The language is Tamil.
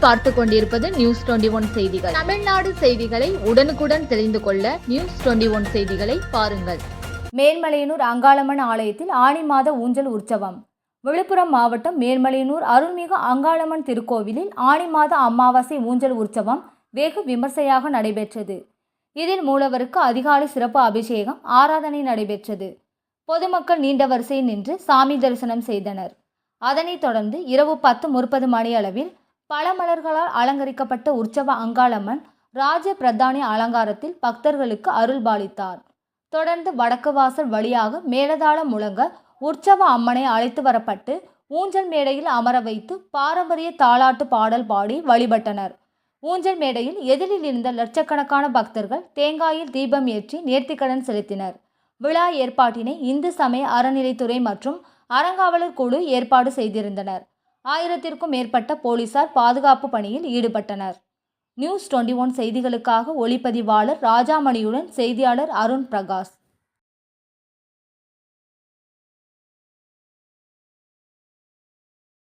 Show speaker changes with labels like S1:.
S1: நீங்கள் பார்த்து கொண்டிருப்பது நியூஸ் 21 செய்திகள். தமிழ்நாடு செய்திகளை உடனுக்குடன் தெரிந்து கொள்ள நியூஸ் 21 செய்திகளை பாருங்கள்.
S2: மேல்மலையனூர் அங்காளம்மன் ஆலயத்தில் ஆனி மாத ஊஞ்சல் உற்சவம். விழுப்புரம் மாவட்டம் மேல்மலையனூர் அருள்மிகு அங்காளம்மன் திருக்கோவிலில் ஆனி மாத அமாவாசை ஊஞ்சல் உற்சவம் வெகு விமர்சையாக நடைபெற்றது. இதில் மூலவருக்கு அதிகாலை சிறப்பு அபிஷேகம் ஆராதனை நடைபெற்றது. பொதுமக்கள் நீண்ட வரிசையில் நின்று சாமி தரிசனம் செய்தனர். அதனைத் தொடர்ந்து இரவு 10:30 மணியளவில் பல மலர்களால் அலங்கரிக்கப்பட்ட உற்சவ அங்காளம்மன் ராஜ பிரதானி அலங்காரத்தில் பக்தர்களுக்கு அருள்பாலித்தார். தொடர்ந்து வடக்கு வாசல் வழியாக மேலதாளம் முழங்க உற்சவ அம்மனை அழைத்து வரப்பட்டு ஊஞ்சல் மேடையில் அமர வைத்து பாரம்பரிய தாலாட்டு பாடல் பாடி வழிபட்டனர். ஊஞ்சல் மேடையில் எதிரில் இருந்த லட்சக்கணக்கான பக்தர்கள் தேங்காயில் தீபம் ஏற்றி நேர்த்திக்கடன் செலுத்தினர். விழா ஏற்பாட்டினை இந்து சமய அறநிலைத்துறை மற்றும் அறங்காவலர் குழு ஏற்பாடு செய்திருந்தனர். 1000க்கும் மேற்பட்ட போலீசார் பாதுகாப்பு பணியில் ஈடுபட்டனர். நியூஸ் 21 செய்திகளுக்காக ஒளிப்பதிவாளர் ராஜாமணியுடன் செய்தியாளர் அருண் பிரகாஷ்.